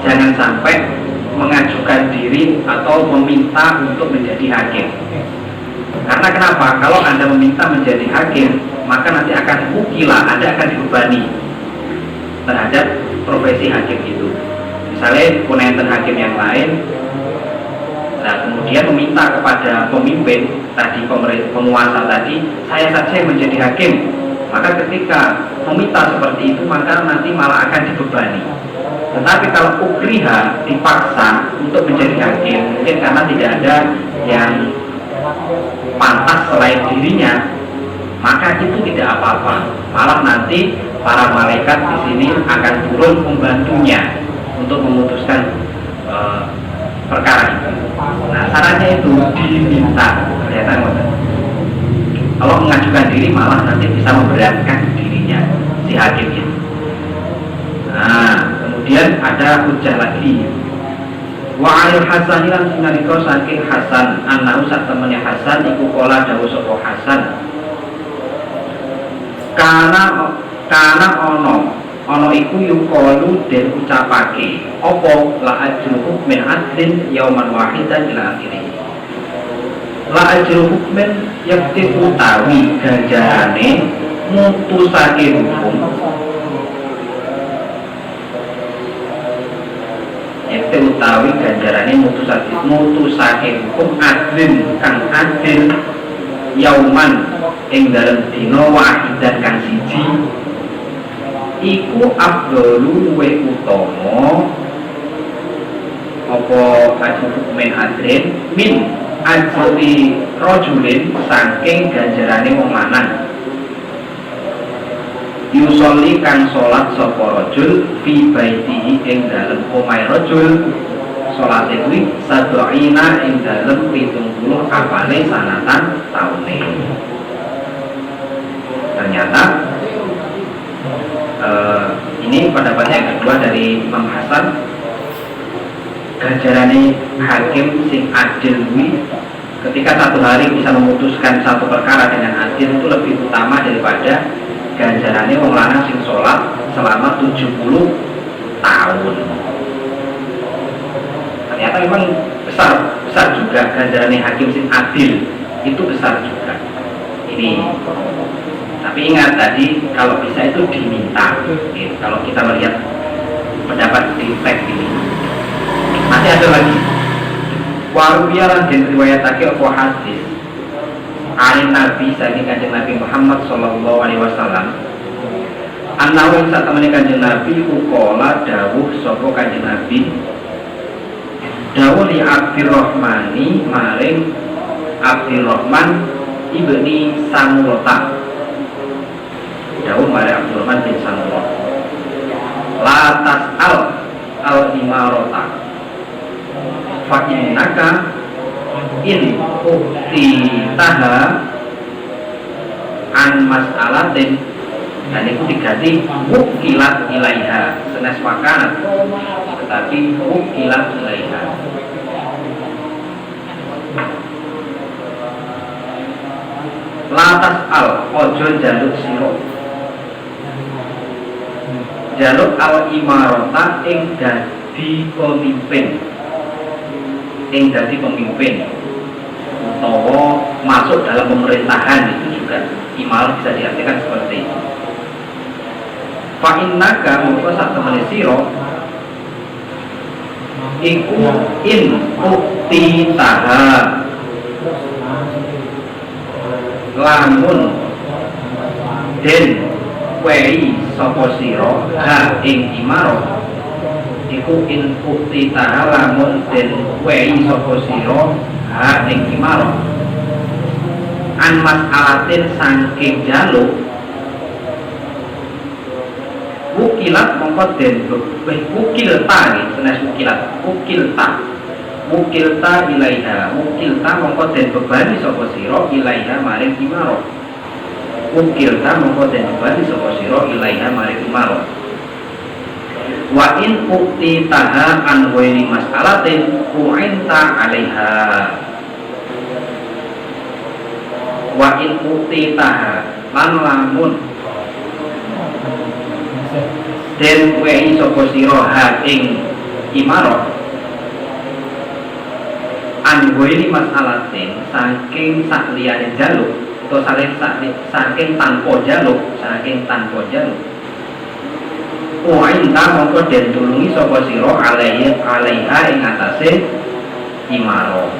jangan sampai mengajukan diri atau meminta untuk menjadi hakim. Karena kenapa? Kalau Anda meminta menjadi hakim, maka nanti akan ukilah, Anda akan dibebani terhadap profesi hakim itu. Misalnya punenten hakim yang lain, nah kemudian meminta kepada pemimpin tadi, penguasa tadi, saya saja yang menjadi hakim. Maka ketika meminta seperti itu, maka nanti malah akan dibebani. Tetapi kalau ukriha, dipaksa untuk menjadi hakim, mungkin karena tidak ada yang pantas selain dirinya, maka itu tidak apa-apa. Malah nanti para malaikat di sini akan turun membantunya untuk memutuskan perkara itu. Nah, syaratnya itu diminta. Kelihatan nggak? Kalau mengajukan diri malah nanti bisa memberatkan dirinya si hakim itu. Nah, kemudian ada hujjah lagi. Wa al Hasan lan sinalika saking Hasan, anahu sak temene Hasan iku kala dawuh sapa Hasan. Kana ono iku yuqalu den ucapake apa la ajruhu min adlin yauman wahidan ila akhirih. La ajru hukmen yakti utawi ganjarane mutusake hukum, yakti utawi ganjarane mutusake hukum adlin kang adil yauman ing dalem dina wahidan kang siji iku afdalu luwih utama apa ajru hukmen adlin min ajri rojulin saking ganjarane wong lanang yusolli kang salat sapa rajul fi baitihi ing dalem omahe rajul salat kuwi sadoina ing dalem 70 apane sanatan taune. Ternyata ini pendapatnya yang kedua dari Imam Hasan. Ganjarane hakim sing adil kuwi ketika satu hari bisa memutuskan satu perkara dengan adil itu lebih utama daripada ganjarane wong lanang sing sholat selama 70 tahun. Ternyata memang besar juga ganjarane hakim sing adil, itu besar juga. Ini tapi ingat tadi kalau bisa itu diminta. Kalau kita melihat pendapat di teks ini masih ada lagi. Warubiyalan dan riwayatake apa hadis Ali Nabi saking kanjeng Nabi Muhammad sallallahu alaihi wasallam. Anahu sak temene kanjeng Nabi uqala dawuh sapa kanjeng Nabi. Dawuh li Abdurrahmani maring Abdurrahman ibni Samurata. Dawuh maring Abdurrahman bin Samurata. La tas'al al-imarata. Fa'innaka in uktitaha an mas'alatin, dan itu diganti wukilat ilaiha senes makanat, tetapi wukilat ilaiha. Latas al ojo jaluk siro jaluk al imarota ing dadi pemimpin utawa masuk dalam pemerintahan, itu juga imarah bisa diartikan seperti itu. Fa innaka mongko sak temene sira iku in uktitaha lamun den wei sapa sira ha ing imarah iku in uktitaha lamun den wei sapa sira ha ing imarah an mas'alatin saking jaluk wukilat mongko den wukilta nggih senes wukilta ilaiha wukilta mongko den bebani sapa sira ilaiha maring imarah wukilta mongko den bebani sapa sira ilaiha maring imarah. Wa in uktitaha an ghairi mas'alatin u'inta 'alaiha. Wa in uktitaha lan lamun den wei sapa sira ha ing imarah ini masalatin saking sakliyane jaluk atau saking tanpa jaluk Uainta mongko den tulungi sapa sira alaiha ing atase imaro.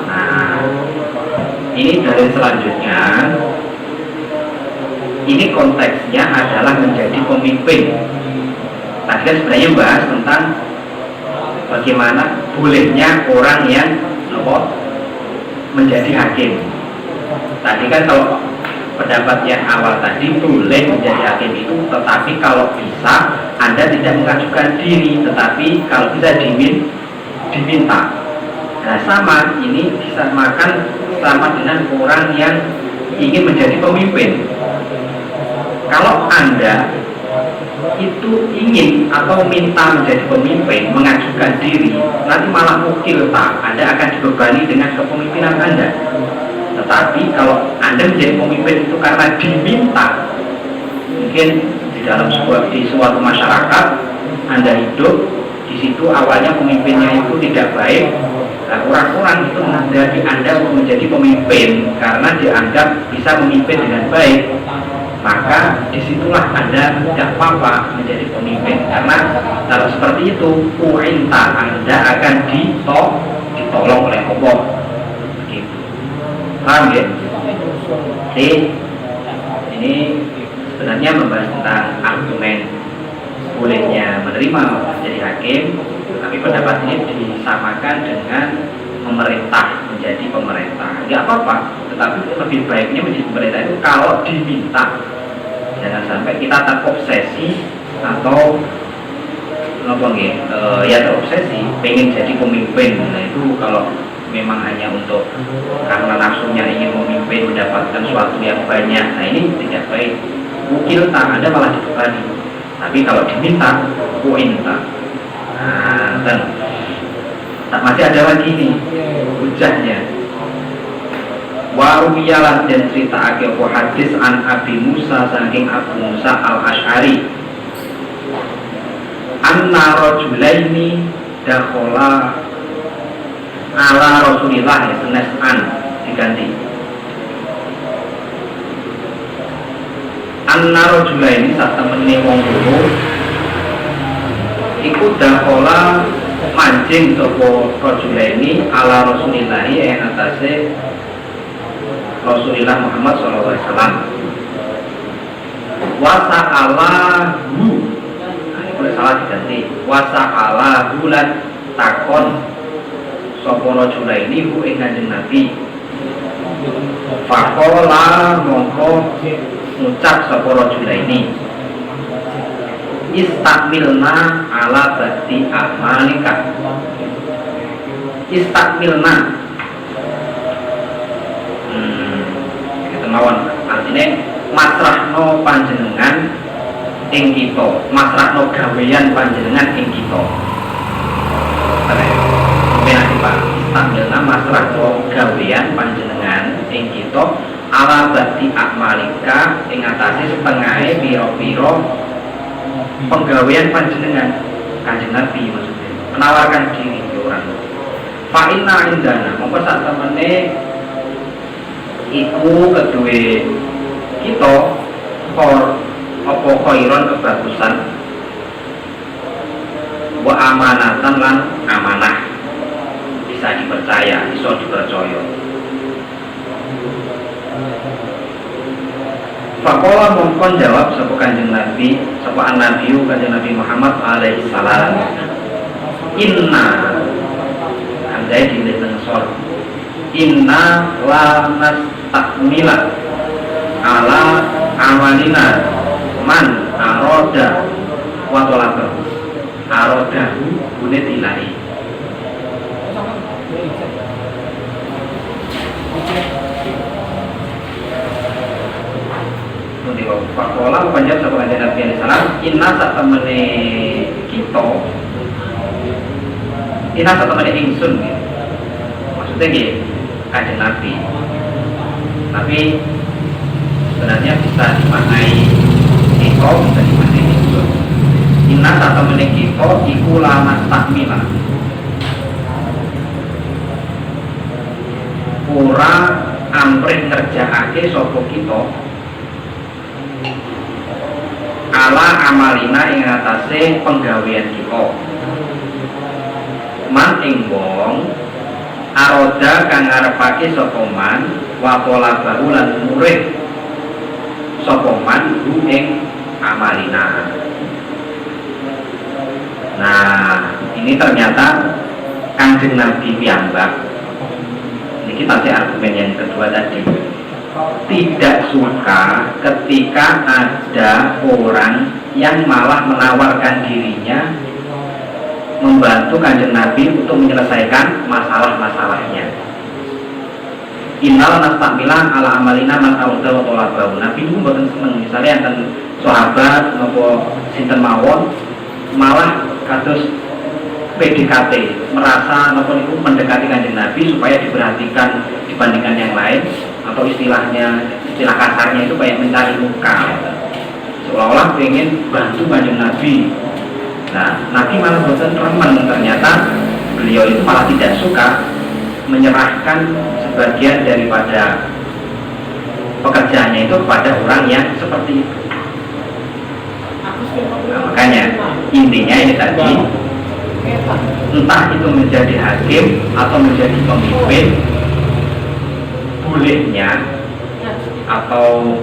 Nah, ini dari selanjutnya. Ini konteksnya adalah menjadi pemimpin. Tadi kan sebenarnya bahas tentang bagaimana bolehnya orang yang menjadi hakim. Tadi kan kalau pendapat yang awal tadi boleh menjadi hakim itu, tetapi kalau bisa Anda tidak mengajukan diri, tetapi kalau bisa diminta. Nah, sama ini disamakan sama dengan orang yang ingin menjadi pemimpin. Kalau Anda itu ingin atau minta menjadi pemimpin, mengajukan diri, nanti malah mukilta, Anda akan dibebani dengan kepemimpinan Anda. Tetapi kalau Anda menjadi pemimpin itu karena diminta, mungkin di suatu masyarakat Anda hidup di situ, awalnya pemimpinnya itu tidak baik, nah orang-orang itu menghendaki Anda untuk menjadi pemimpin karena dianggap bisa memimpin dengan baik, maka disitulah Anda tidak apa-apa menjadi pemimpin, karena kalau seperti itu Anda akan ditolong oleh Allah. Paham ya? Jadi ini sebenarnya membahas tentang argumen bolehnya menerima menjadi hakim, tapi pendapat ini disamakan dengan pemerintah, menjadi pemerintah. Nggak apa-apa, tetapi lebih baiknya menjadi pemerintah itu kalau diminta. Jangan sampai kita terobsesi atau terobsesi pengen jadi pemimpin. Nah itu kalau memang hanya untuk karena nafsunya ingin memimpin, mendapatkan sesuatu yang banyak, nah ini tidak baik. Mungkin Anda malah dibebani. Tapi kalau diminta, nah, dan masih ada lagi nih hujahnya. Warumiyalah dan cerita akhir hadis an Abi Musa saking Abu Musa al-Ash'ari anna rajulaini dakhala ala Rasulillah, ya senes an diganti anna rajulaini saat temene wong loro iku dakhala mancing sapa rajulaini ala Rasulillah ing atase Rasulullah Muhammad SAW. Wasa'alahu, nah ini boleh salah diganti. Wasa'alahu lan takon sapa rajulaini hu ing Kanjeng Nabi. Faqala mongko ngucap sapa rajulaini, istakmilna ala bati amalika. Istakmilna mawon artinya masrahno panjenengan ing kita, masrahno gawean panjenengan ing kita. Benar Pak, istamilna masrahno gawean panjenengan ing kita ala bati akmalika ing atase setengahe pira-pira penggawean panjenengan. Kanjeng Nabi maksudnya menawarkan diri ke orang. Fa inna indana mongko sak temene iku kedua kita apa khairon kebagusan wa amanatan lan amanah, bisa dipercaya, bisa dipercaya. Faqala mongkon jawab sapa Kanjeng Nabi, sapa Nabi Kanjeng Nabi Muhammad alaihi salam, inna andai dinasor inna la nastakmila ala amalina man aroda wa tolabahu arodahu bunit ilahi. Fakola panjang sapa Kanjeng Nabi alaihi salam, inna sak temene kita, inna sak temene ingsun gitu. Maksudnya gitu Kanjeng Nabi, tapi sebenarnya bisa dimaknai engkau, bisa dimaknai ingsun. Inna satu menit kita iku lama takmila ora amrih ngerjaake sapa kita ala amalina ing atase penggawean kita man ing wong aroda kang ngarepake sapa man wa talabahu lan murid sapa man ing amalina. Nah, ini ternyata Kanjeng Nabi piyambak. Ini kita cek argumen yang kedua tadi. Tidak suka ketika ada orang yang malah menawarkan dirinya membantu Kanjeng Nabi untuk menyelesaikan masalah-masalahnya. Innal nastamila ala amalina man arda wa talabahu. Nabi itu mboten seneng misalnya enten sahabat napa sinten mawon malah kados PDKT merasa napa niku mendekati Kanjeng Nabi supaya diperhatikan dibandingkan yang lain, atau istilah kasarnya itu kayak mencari muka, seolah-olah pengen bantu Kanjeng Nabi. Nah, Nabi malah bosan remen, ternyata beliau itu malah tidak suka menyerahkan sebagian daripada pekerjaannya itu kepada orang yang seperti itu. Nah, makanya intinya ini tadi, entah itu menjadi hakim atau menjadi pemimpin, bolehnya atau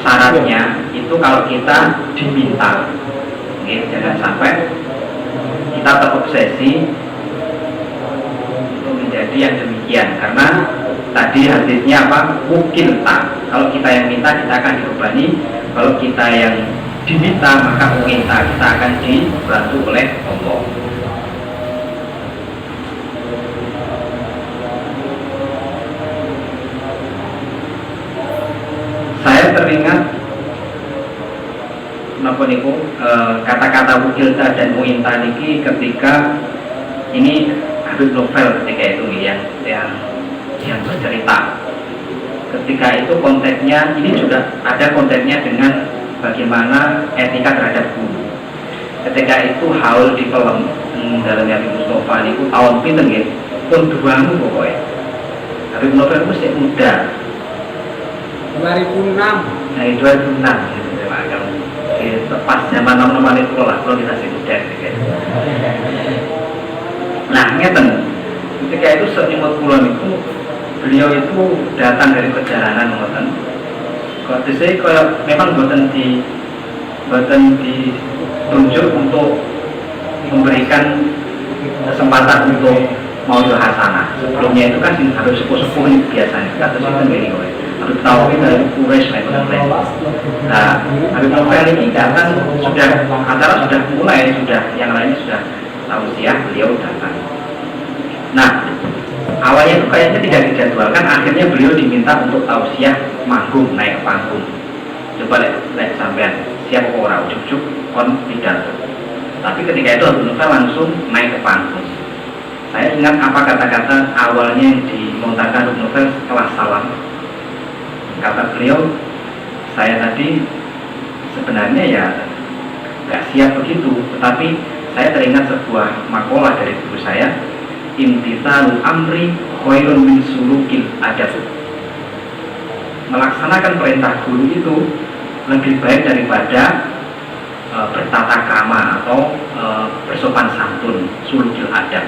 syaratnya itu kalau kita diminta, jangan sampai kita terobsesi untuk menjadi yang demikian, karena tadi hadisnya apa? Mukilta. Kalau kita yang minta kita akan dibebani, kalau kita yang diminta maka mukilta, kita akan dibantu oleh Allah. Saya teringat napa niku kata-kata mukilta dan muinta niki ketika ini Habib Novel ketika itu yang bercerita. Ketika itu konteksnya, ini juga ada konteksnya dengan bagaimana etika terhadap guru. Ketika itu haul di film dalam Habib Mustafa niku tahun pinten nggih? Pun 2000 pokoknya. Habib Novel itu masih muda. 2006. Nah, 2006 gitu kalau pas zaman nama itu lah, kalau kita masih muda gitu. Nah, ngeten. Ketika itu seimut kula niku beliau itu datang dari perjalanan ngoten. Kok dhisik kaya memang boten ditunjuk untuk memberikan kesempatan untuk maudhu hasanah. Sebelumnya itu kan harus sepuh-sepuh ini biasanya. Kata sinten ngene kowe. Harus tahu dari Quraisy lain-lain. Nah, Habib Novel ini datang sudah acara sudah mulai, sudah yang lainnya sudah tausiah, beliau datang. Nah, awalnya itu kayaknya tidak dijadwalkan, akhirnya beliau diminta untuk tausiah manggung, naik ke panggung. Coba lihat sampean siap orang ujuk-ujuk kon pidato. Tapi ketika itu Habib Novel langsung naik ke panggung. Saya ingat apa kata-kata awalnya yang dilontarkan Habib Novel setelah salam. Kata beliau, saya tadi sebenarnya ya nggak siap begitu, tetapi saya teringat sebuah makalah dari guru saya, imtithalul amri khairun min sulukil adab. Melaksanakan perintah guru itu lebih baik daripada bertata krama atau bersopan santun, sulukil adab.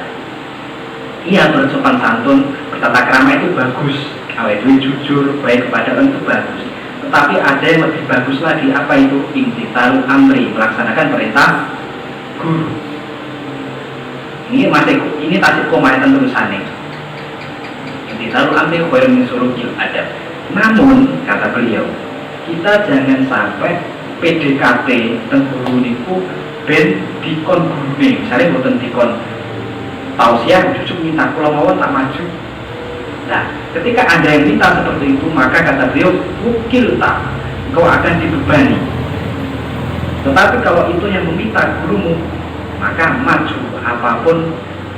Iya, bersopan santun, bertata krama itu bagus, itu jujur, baik kepada orang itu bagus. Tetapi ada yang lebih bagus lagi, apa itu? Imtithalul amri, melaksanakan perintah guru. Ini tasik komaitan tulisannya. Imtithalul amri khairun min sulukil adab. Namun kata beliau, kita jangan sampai PDKT tengguru niku ben dikon gurune, misalnya boten dikon tausiah cucuk minta kula mawon tak maju. Nah, ketika ada yang minta seperti itu, maka kata beliau, ukil tak, kau akan dibebani. Tetapi kalau itu yang meminta gurumu, maka maju apapun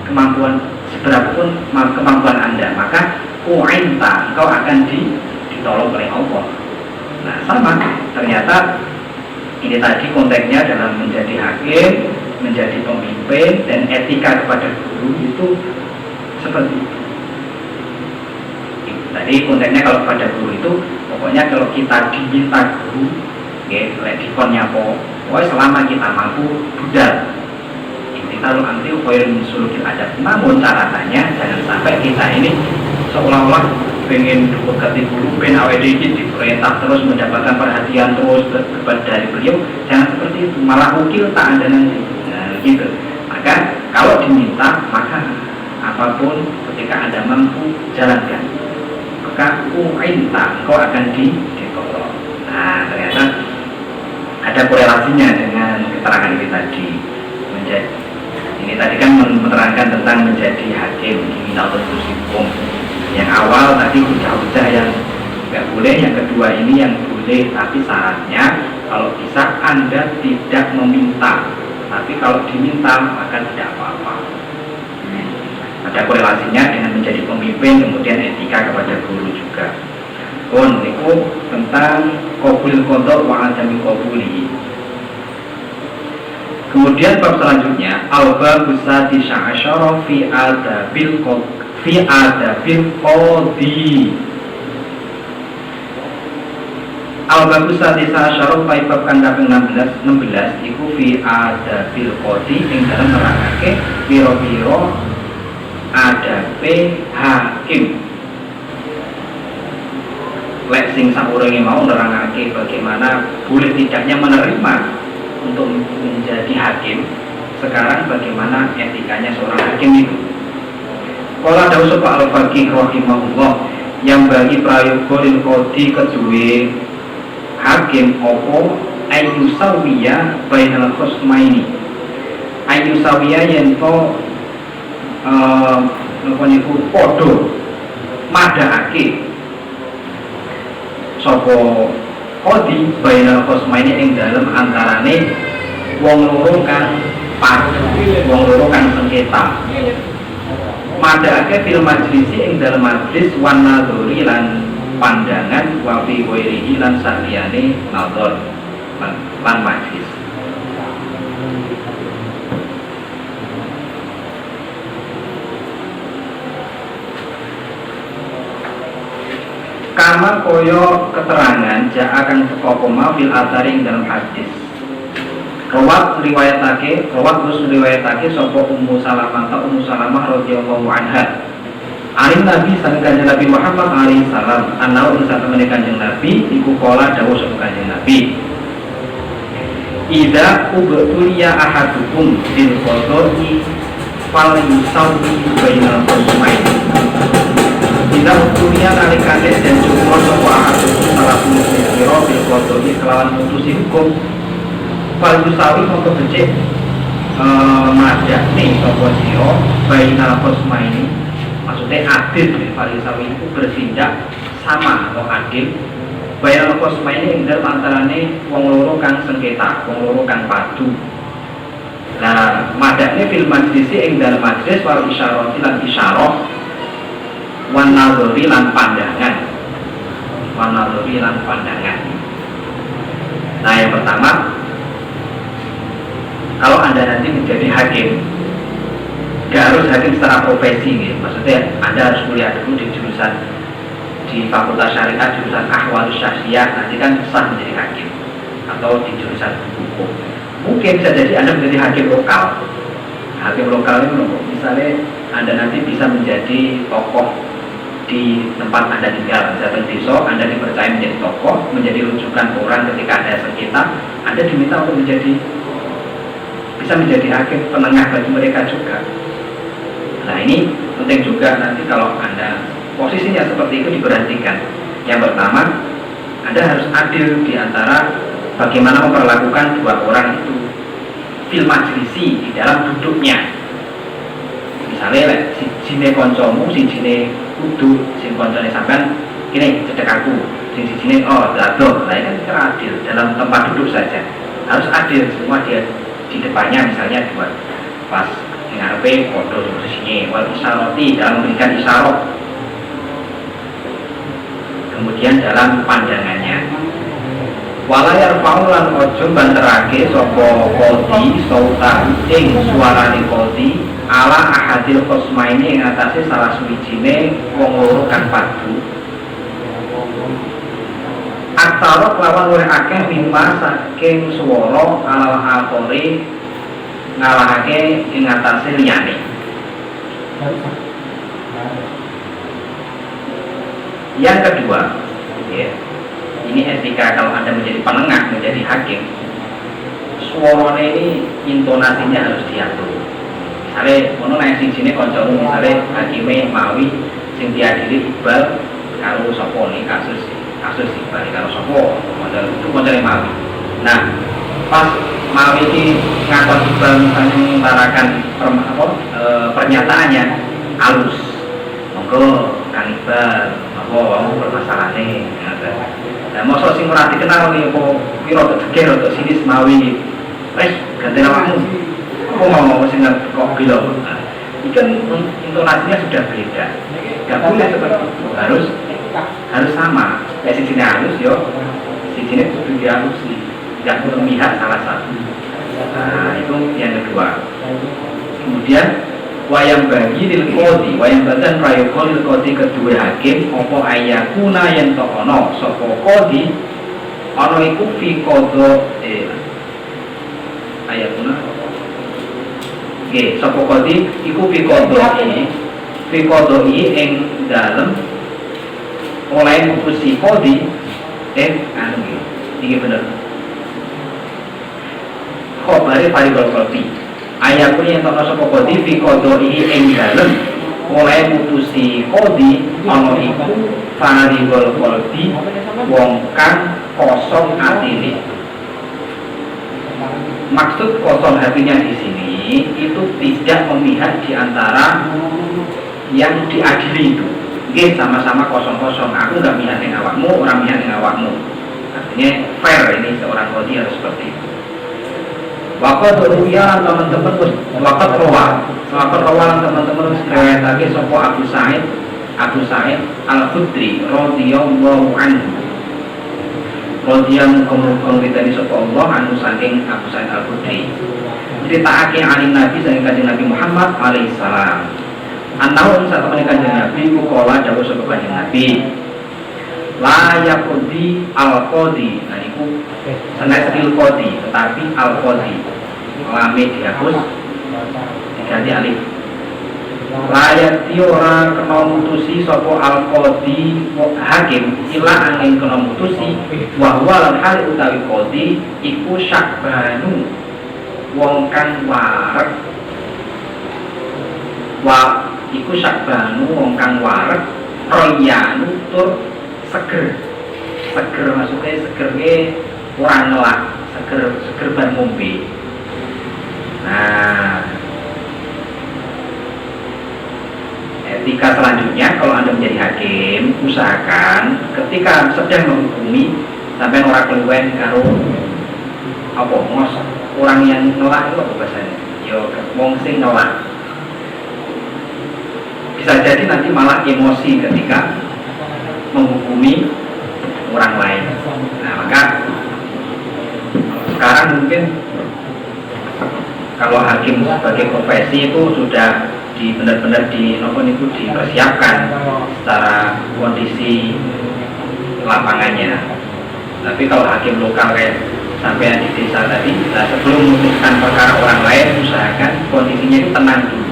kemampuan, seberapapun kemampuan Anda, maka u'inta, kau akan ditolong oleh Allah. Nah, sama, ternyata Ini tadi konteksnya dalam menjadi hakim, menjadi pemimpin, dan etika kepada guru itu seperti itu. Tadi konteksnya kalau pada guru itu, pokoknya kalau kita diminta guru, dikon nyapo, pokoknya selama kita mampu budal. Kita lo anti khairun sulukil adab. Namun catatannya jangan sampai kita ini seolah-olah pengen dekati guru, pengen awet dikit diperintah terus mendapatkan perhatian terus dari beliau. Jangan seperti itu, malah ukil tak ada nanti. Nah, gitu. Maka kalau diminta, maka apapun ketika Anda mampu jalankan. Maka u'inta, kau akan ditolong. Nah, ternyata ada korelasinya dengan keterangan ini tadi. Ini tadi kan menerangkan tentang menjadi hakim di Minatul Hukum. Yang awal tadi hujah-hujah yang nggak boleh, yang kedua ini yang boleh, tapi syaratnya kalau bisa Anda tidak meminta, tapi kalau diminta maka tidak apa-apa. Ada korelasinya dengan menjadi pemimpin, kemudian etika kepada guru juga. Itu tentang qabul qadha wa adami qabuli. Kemudian bab selanjutnya al-bab sadis asyara fi adabil qadi. Al-bab sadis asyara bab kang kaping 16 iku fi adabil qadi ing dalem nerangake pira-pira adabe hakim. Lek sing saurunge mau nerangake bagaimana boleh tidaknya menerima untuk menjadi hakim. Sekarang bagaimana etikanya seorang hakim itu. Qala dawuh sapa al-faqih rahimahullah, yang bagi prayoga lil qadi kedue hakim opo ayu sawiya bainal khusmaini. Ayu sawiya yen to napa niku padha madhaake sapa qadi bainal khusmaini ing dalem antarane wong loro kang padu, wong loro kang sengketa. Madhaake fil majlisi ing dalem majlis wan nadhuri lan pandangan wa fi ghairihi lan saliyane nadhur lan majlis. Kama koyo keterangan akan sekopoma fil ataring dalam hadis. Rawat terus riwayatake sapa Ummu Salamah radhiyallahu anha. Alim Nabi sang Kanjeng Nabi Muhammad alaihi salam, ana urusan temene Kanjeng Nabi iku kala dawuh sapa Kanjeng Nabi. Idza ubtuliya ahadukum bil qadhi fal yusawwi bainal qawmain. Idza ubtuliya nalikane den cukup sapa ahadukum salah sira bil qadhi kelawan mutusi hukum fal yusawi mongko becik madhakne sapa sira bainal qawmain. Maksudnya adil, fal yusawi itu bertindak sama atau adil. Bainal qawmain ing dalem antarane wong loro kang sengketa, wong loro kang padu. Nah, madakne fil majlisi ing dalem majlis wal isyarati lan isyarah wan nadhuri lan pandangan. Wan nadhuri lan pandangan. Nah, yang pertama, kalau Anda nanti menjadi hakim, gak harus hakim secara profesi gitu. Maksudnya Anda harus kuliah dulu di jurusan di Fakultas Syariat jurusan Ahwalus Syahsiyah, nanti kan sah menjadi hakim, atau di jurusan hukum. Mungkin bisa jadi Anda menjadi hakim lokal. Hakim lokal itu misalnya Anda nanti bisa menjadi tokoh di tempat Anda tinggal, misalnya di desa Anda dipercaya menjadi tokoh, menjadi rujukan orang ketika ada sengketa, Anda diminta untuk bisa menjadi hakim penengah bagi mereka juga. Nah, ini penting juga nanti kalau Anda posisinya seperti itu diperhatikan. Yang pertama, Anda harus adil di antara bagaimana memperlakukan dua orang itu fil majlisi, di dalam duduknya. Misalnya si jine koncomu, si jine kudu, si koncone sampean ini cedek aku, si jine dadoh. Nah, ini kan adil dalam tempat duduk saja. Harus adil semua dia di depannya, misalnya dua pas ngarepe foto posisinya wal isyarati dalam memberikan isyarat, kemudian dalam pandangannya. Walayar faulan ojo banterake sapa kodi sauta ing suarane kodi ala ahadil khosmaini ing atase salah suwijine wong loro kang padu. Aktarok lawan luwih akeh mimma saking swara alal akhori ngalahake ing atase liyane. Yang kedua, ya, ini etika kalau Anda menjadi penengah, menjadi hakim, suaranya ini intonasinya harus diatur. Misalnya, ono nek sing sini kancamu misalnya hakime mawi sing diadili Iqbal karo sapa nih kasus Iqbal karo sapa model itu model mawi. Nah, pas mawi iki ngakon Iqbal misalnya mengutarakan pernyataannya halus. Monggo Kang Iqbal apa wong permasalahane ngoten. Lah mosok sing ora dikenal nih apa piro tegir atau sinis mawi. Wes ganti awakmu. Aku mau sing kok bilo. Ini kan intonasinya sudah beda. Gak boleh seperti itu. Harus sama. Kayak sini halus yo. Sini kudu dihalusi. Gak boleh memihak salah satu. Nah, itu yang kedua. Kemudian wayang bagi lil kodi, wayang badan prayoga lil kodi kedua hakim opo ayakuna yang tokono sopo kodi ono iku fi kodo ayakuna sopo kodi iku fi kodo ing dalem oleh mutusi kodi ini bener khobari paribal kodi ayat pun yang tono sapa kodi fi qodoi ing dalem oleh mutusi kodi ana iku farigol qalbi wong kang kosong atine. Maksud kosong hatinya di sini itu tidak memihak di antara yang diadili itu. Nggih sama-sama kosong-kosong. Aku enggak mihak ning awakmu, orang mihak ning awakmu. Artinya fair ini seorang kodi harus seperti itu. Wakat ruya teman-teman wakat rawan teman-teman riwayatake sapa Abu Sa'id Al-Khudri radhiyallahu anhu. Radhiyallahu ditani sapa Allah anu saking Abu Sa'id Al-Khudri. Critakake alim Nabi saking Kanjeng Nabi Muhammad alaihi salam. Anaun satemene Kanjeng Nabi kala dawuh sapa Kanjeng Nabi. La yaqdi al-qadi, nah itu senetil qadi, tetapi al-qadi lame dihapus diganti alif. Layati ora kena mutusi sapa al-qadi hakim ila angin kena mutusi wa huwa hal utawi qadi iku syakbanu wong kang wareg iku syakbanu wong kang wareg royanu tur seger maksudnya segernya orang ngelak seger ban ngombe. Nah, etika selanjutnya kalau Anda menjadi hakim, usahakan ketika sedang menghukumi sampai orang keluwen karo apa ngos orang yang ngelak itu apa bahasanya? Yo wong sing ngelak. Bisa jadi nanti malah emosi ketika menghukumi orang lain. Nah, maka sekarang mungkin kalau hakim sebagai profesi itu sudah benar-benar dipersiapkan secara kondisi lapangannya. Tapi kalau hakim lokal kayak sampai di desa tadi, nah sebelum memutuskan perkara orang lain, usahakan kondisinya itu tenang dulu.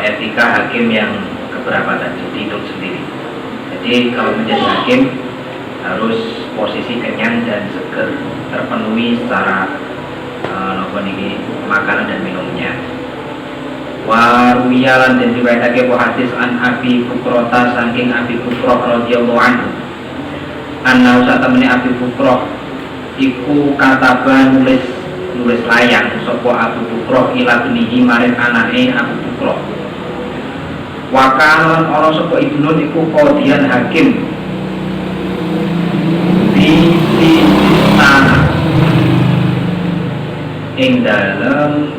Etika hakim yang keberapa tadi dihitung sendiri. Jadi kalau menjadi hakim harus posisi kenyang dan seger, terpenuhi secara makanan dan minumnya. Waruyalan dan riwayatake hadis an Abi Bukrota saking Abi Bukroh radhiyallahu anhu. Ana usah temene Abu Bukroh iku kataba nulis layang sapa Abu Bukroh ila benihi maring anake Abu Bukroh. Wakalan ora sapa ibnun iku qadian hakim di Sistana ing dalem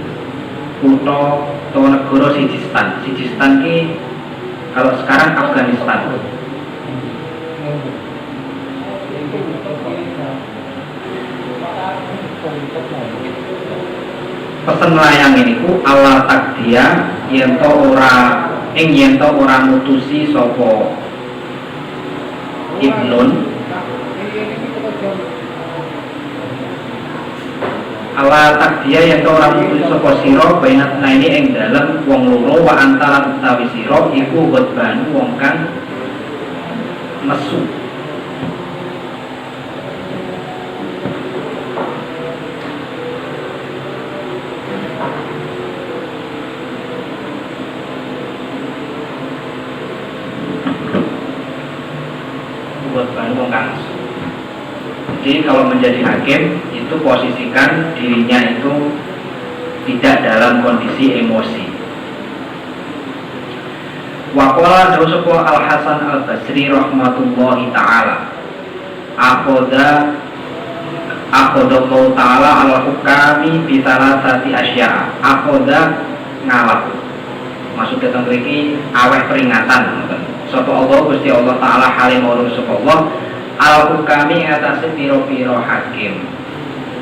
kutha utawa negara Sijistan. Sijistan ki kalau sekarang Afghanistan. Pesen layang ini ku Allah takdia yen to ora mutusi sapa ibnun Allah takdia yen to ora mutusi sapa sira bainat naini ing dalem wong loro wa antara utawi sira iku ghadban wong kang nesu. Jadi kalau menjadi hakim itu posisikan dirinya itu tidak dalam kondisi emosi. Waqala dawuh Al Hasan Al Basri rahmatullahi taala akhodallahu taala al hukami bi salasati asya. Akhoda ngalap. Maksud kita mriki aweh peringatan. Sapa Allah Gusti Allah taala halim ora sapa Allah al-hukami atase piro-piro hakim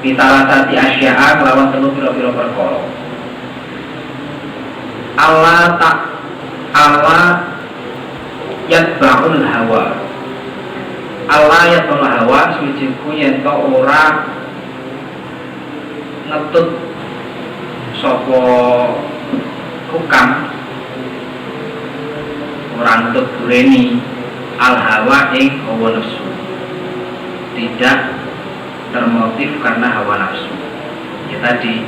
pitalatati asya'a kelawan telu piro-piro perkara. Allah yatba'ul hawa. Allah yatba'ul hawa sujiku yen to ora ngetut sapa hukam ora ngetut dureni al hawa ing hawa nafsu, tidak termotif karena hawa nafsu. Ya tadi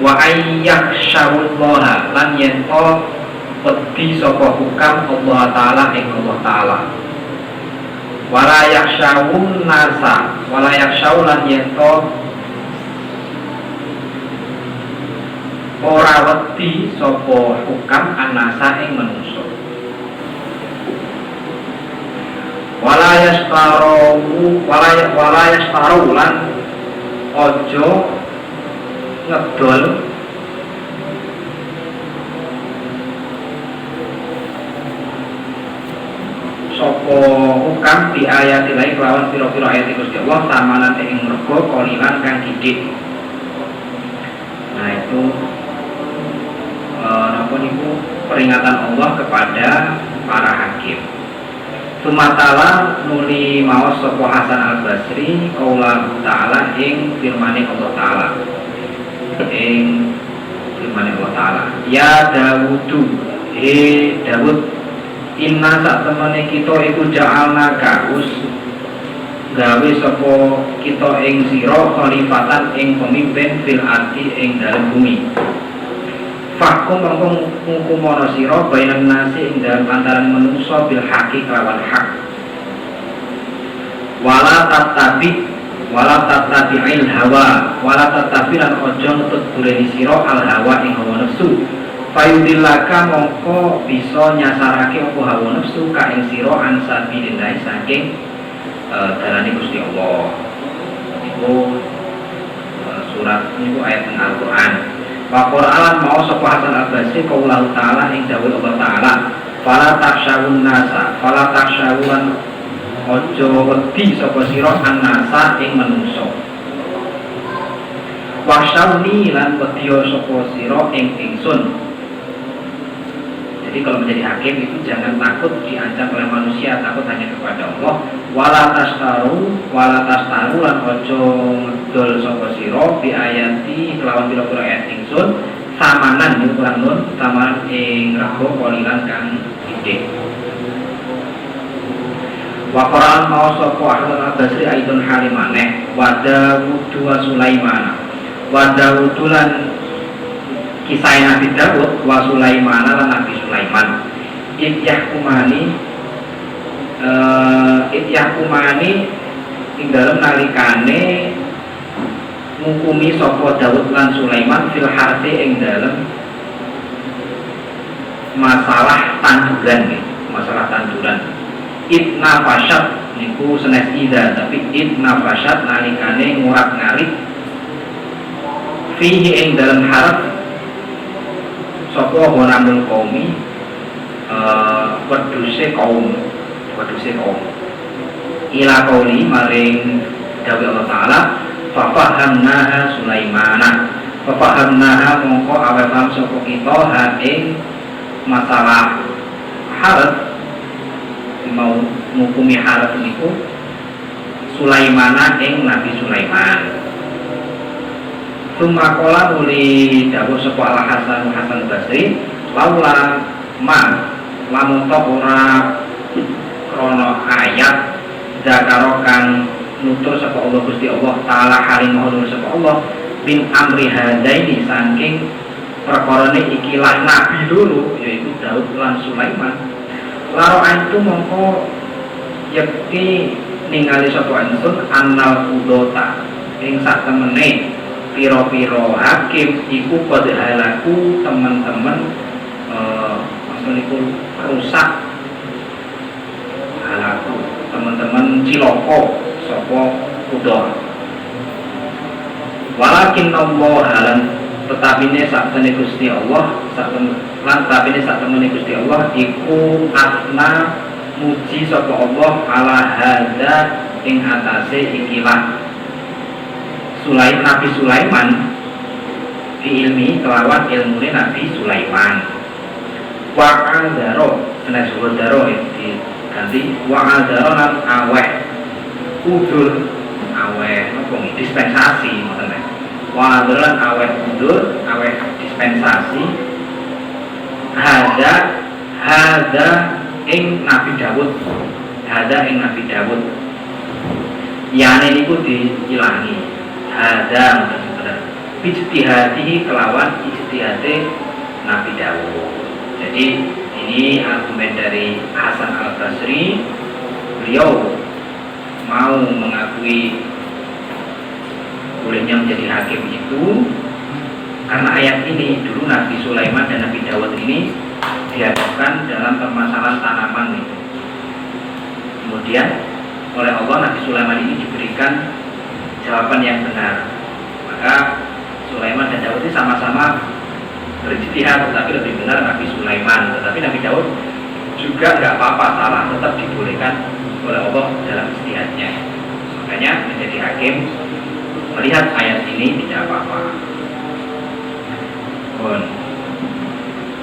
wa ayyak syawullaha lan yento wedi sapa hukam Allah taala ing Allah taala. Wala yaksyawun nasa wala yaksyaw lan yento ora wedi sapa hukam anasa ing manungsa. Wala yastaru lan ojo ngedol sapa hukam di ayat lain kelawan pira-pira ayat Gusti Allah samanan ing rego kolilan kang didik. Nah itu napa niku peringatan Allah kepada para hakim. Sumatala nuli maos sapa Hasan Al Basri qaulullah taala ing firmane Allah taala. Ing firmane Allah taala, ya Dawudu, he Dawud, inna sak temene kita iku ja'alna kaus gawe sapa kita ing sira khalifatan ing pemimpin fil ardi ing dalem bumi. Fakum mongkong hukumono siro bainan nasi ing dalam antaran manusia bil haqi kelawan hak. Wala tatabi'il hawa wala tatabi lan ojo ngetut dureni siro al hawa ing hawa nafsu. Fayudillaka mongko bisa nyasarake apa hawa nafsu ka ing siro an sabilillah saking dalane Gusti Allah. Iku surat niku ayat teng Al-Qur'an. Wa Qur'an mau sapa Hasan Al-Basri qaulullah ta'ala ing dawuh Allah taala fala takhshawun nasa fala takhshawun ojo wedi sapa sira annasa ing manungsa wa syawni lan wedi sapa sira ing ingsun. Jadi kalau menjadi hakim itu jangan takut diancam oleh manusia, takut hanya kepada Allah. Wala tastaru lan ojo ngedol sapa sira bi ayati kelawan pira-pira ayat ingsun samanan niku kurang nun samanan ing rego kolilan kang gedhe. Wa Qur'an mau sapa Hasan Al-Basri aidun halimane wa Dawud wa Sulaiman wa Dawud lan kisah Nabi Dawud wa Sulaiman lan Nabi Sulaiman ikyah kumani Ityakumani ing dalem nalikane ngukumi sapa Daud lan Sulaiman fil harthi ing dalem masalah tanduran nih, masalah tanduran. Itna fasyad niku senes ida, tapi itna fasyad nalikane ngurak-ngarik fihi ing dalem harf sapa honamul qaumi wedhuse kaum ila qauli maring dawuh Allah taala fafahamnaha Sulaimana mongko awe paham sapa kita ha ing masalah harf mau ngukumi harf niku Sulaimana ing Nabi Sulaiman. Sumakola uli dawuh sapa Al Hasan Basri laula lamun ta ora krana ayat zakarokan nutur sapa Allah Gusti Allah taala halim nutur sapa Allah bin amri hadaini saking perkarane ikilah nabi dulu yaitu Daud lan Sulaiman. Laro antu mongko yakti ningali sapa ansun annal kudota ing sak temene piro-piro hakim iku pada halaku teman-teman maksudnya rusak halaku teman-teman ciloko sopo kudo walakin Allah halan tetapi ini saat temani Gusti Allah tetapi ini saat temani Gusti Allah iku asna muji sopo Allah ala hada ing atase ikilah Nabi Sulaiman di ilmi kelawan ilmu Nabi Sulaiman. Wa'adaro senes daro diganti wa'adaro lan aweh udur aweh apa dispensasi maksudnya wa'adaro lan aweh udur aweh dispensasi hada ing Nabi Dawud yani niku diilangi hada ijtihadihi kelawan ijtihade Nabi Dawud. Jadi ini argumen dari Hasan Al Basri. Beliau mau mengakui bolehnya menjadi hakim itu karena ayat ini dulu Nabi Sulaiman dan Nabi Dawud ini dihadapkan dalam permasalahan tanaman itu. Kemudian oleh Allah Nabi Sulaiman ini diberikan jawaban yang benar. Maka Sulaiman dan Daud ini sama-sama berijtihad, tetapi lebih benar Nabi Sulaiman. Tetapi Nabi Daud juga nggak apa-apa salah, tetap dibolehkan oleh Allah dalam ijtihadnya. Makanya menjadi hakim melihat ayat ini tidak apa-apa.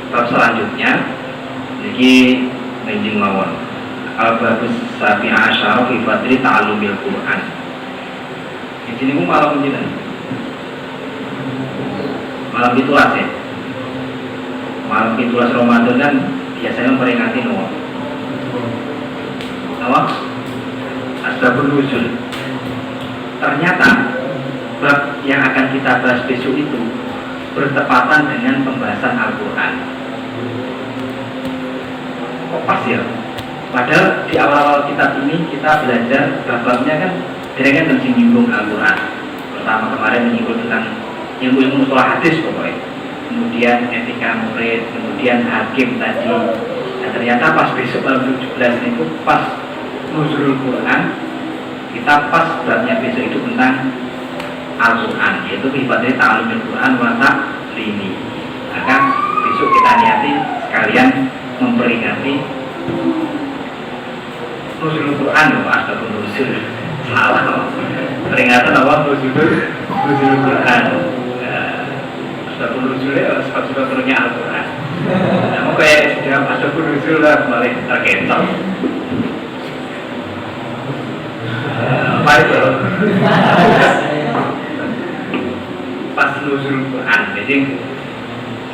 Bab selanjutnya niki menjing mawon al-babus sabi'a asyara fi fadli ta'allumil Qur'an. Di sini malam ini malam pitulas ya. Malam pitulas Ramadan kan biasanya memperingati apa? Asbabun nuzul. Ternyata bab yang akan kita bahas besok itu bertepatan dengan pembahasan Al-Quran. Kok pas ya? Padahal di awal-awal kitab ini kita belajar bab-babnya kan dengan menyinggung Al-Quran. Pertama kemarin menyinggung tentang ilmu mustalah hadis pokoknya. Kemudian etika murid, kemudian hakim tadi. Dan ternyata pas besok malam 17 itu pas nuzulul Quran, kita pas babnya besok itu tentang Al-Quran, yaitu ibadah ta'allumil Quran wa ta'limi. Maka besok kita niati sekalian memperingati nuzulul Quran loh, astagfirullah nuzul. Salah peringatan apa nuzulul Quran. Astagfirullah nuzul ya sebab-sebabnya Al-Quran. Nah, kayak sudah astagfirullah nuzul lah malah terkenal. Apa itu? Pas nuzul Quran, jadi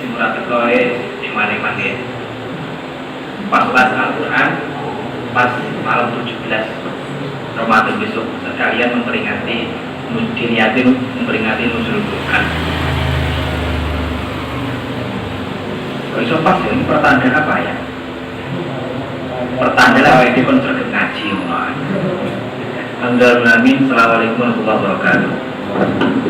simulator kowe di mana-mana. Pas Al-Quran, pas malam 17 Ramadan besok sekalian memperingati nuzul Quran. Kok iso pas ya? Ini pertanda apa ya? Pertanda lah yang dikon sergengan. Assalamualaikum warahmatullahi wabarakatuh.